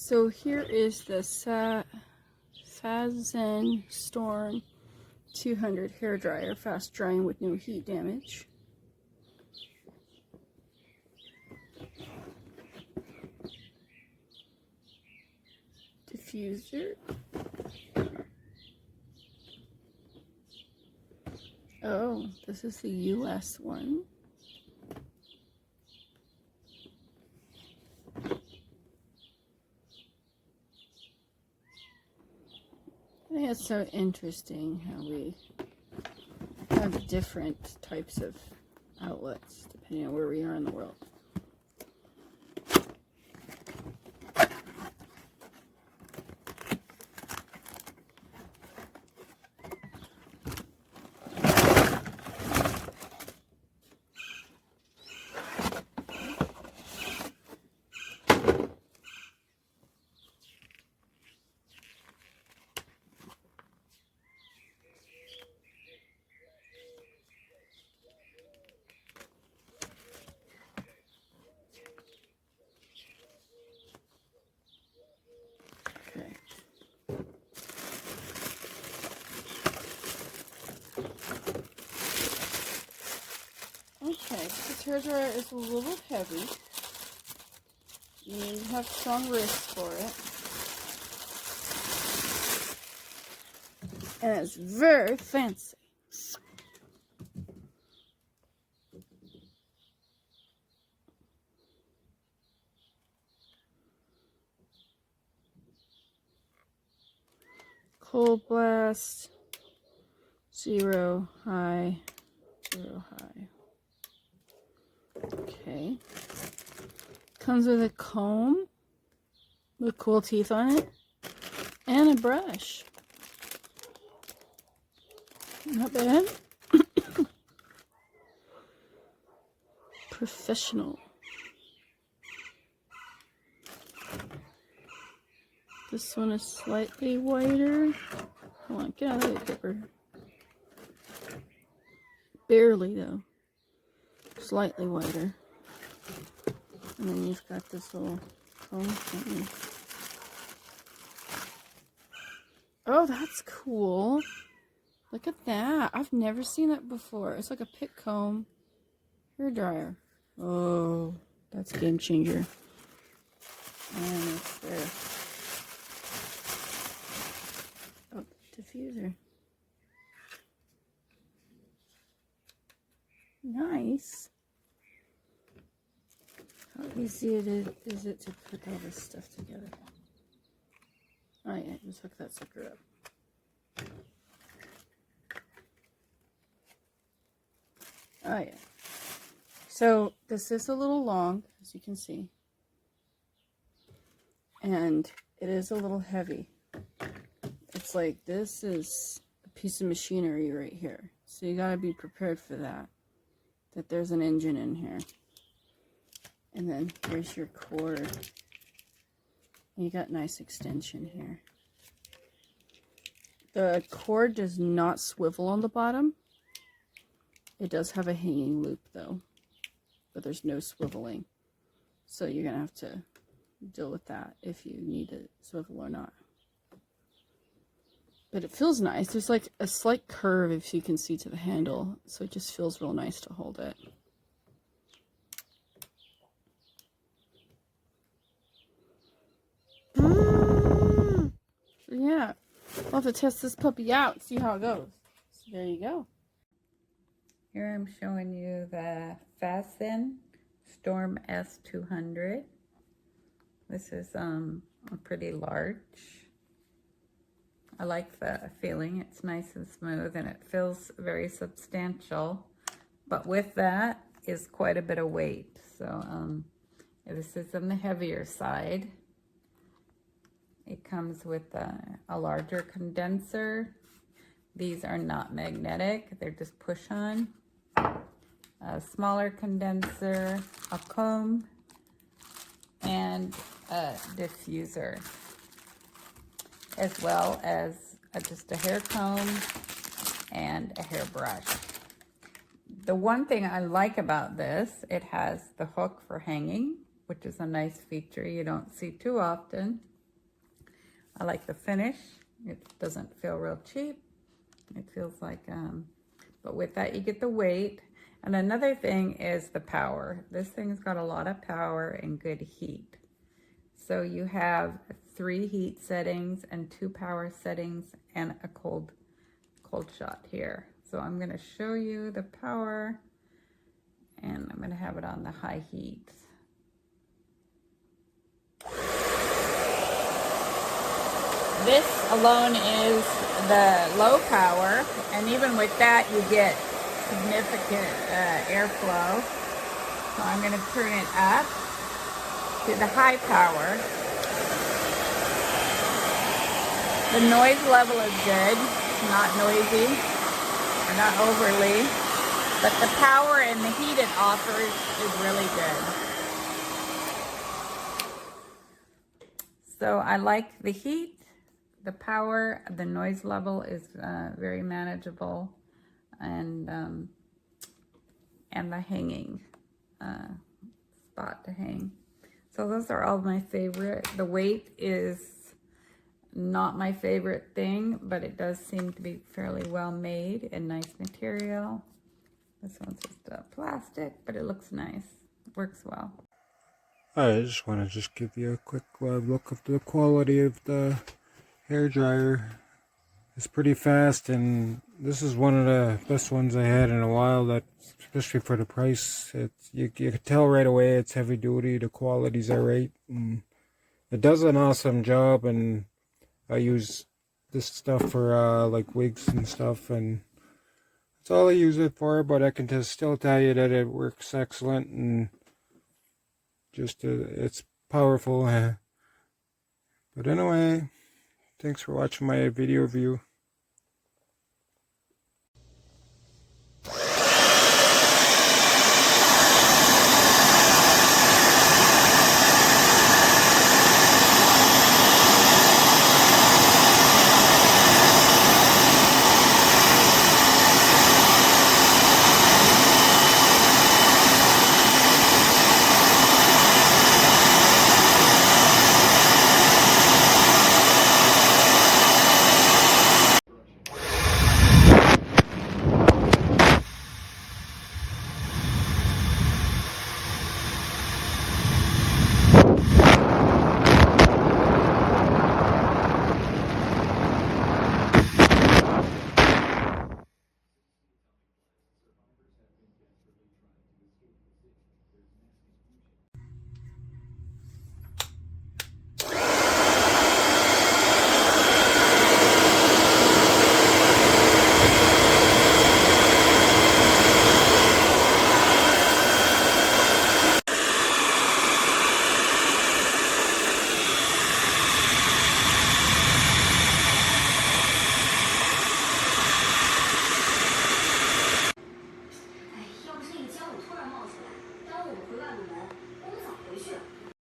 So here is the Faszin Storm 200 hair dryer, fast drying with no heat damage. Diffuser. Oh, this is the US one. I think it's so interesting how we have different types of outlets depending on where we are in the world. Okay, this hair dryer is a little heavy. You need to have strong wrists for it. And it's very fancy. Cold blast, 0 high, 0 high. Okay. Comes with a comb with cool teeth on it and a brush. Not bad. Professional. This one is slightly whiter. Hold on, get out of the paper. Barely though. Slightly whiter. And then you've got this little comb thing. Oh, that's cool. Look at that. I've never seen that before. It's like a pit comb hair dryer. Oh, that's a game changer. And it's there. Oh, diffuser. Nice. How easy is it to put all this stuff together? Oh yeah, just hook that sucker up. Oh yeah. So this is a little long, as you can see. And it is a little heavy. It's like this is a piece of machinery right here. So you gotta be prepared for that. That there's an engine in here. And then here's your cord. And you got nice extension here. The cord does not swivel on the bottom. It does have a hanging loop though, but there's no swiveling. So you're gonna have to deal with that if you need to swivel or not. But it feels nice. There's like a slight curve, if you can see, to the handle. So it just feels real nice to hold it. So yeah, I'll have to test this puppy out and see how it goes. So there you go. Here I'm showing you the Faszin Storm S200. This is pretty large. I like the feeling. It's nice and smooth and it feels very substantial. But with that is quite a bit of weight. So this is on the heavier side. It comes with a larger condenser. These are not magnetic. They're just push-on. A smaller condenser, a comb, and a diffuser, as well as just a hair comb and a hairbrush. The one thing I like about this, it has the hook for hanging, which is a nice feature you don't see too often. I like the finish. It doesn't feel real cheap. It feels like, but with that you get the weight. And another thing is the power. This thing's got a lot of power and good heat. So you have 3 heat settings and 2 power settings and a cold shot here. So I'm going to show you the power, and I'm going to have it on the high heat. This alone is the low power, and even with that you get significant airflow. So I'm going to turn it up to the high power. The noise level is good, not noisy or not overly, but the power and the heat it offers is really good. So I like the heat. The power, the noise level is very manageable, and the hanging spot to hang. So those are all my favorite. The weight is not my favorite thing, but it does seem to be fairly well made and nice material. This one's just plastic, but it looks nice. It works well. I just want to give you a quick look of the quality of the hair dryer. It's pretty fast, and this is one of the best ones I had in a while, that especially for the price. You can tell right away it's heavy duty, the qualities are right, and it does an awesome job. And I use this stuff for like wigs and stuff, and that's all I use it for, but I can just still tell you that it works excellent, and just it's powerful. But anyway, thanks for watching my video review.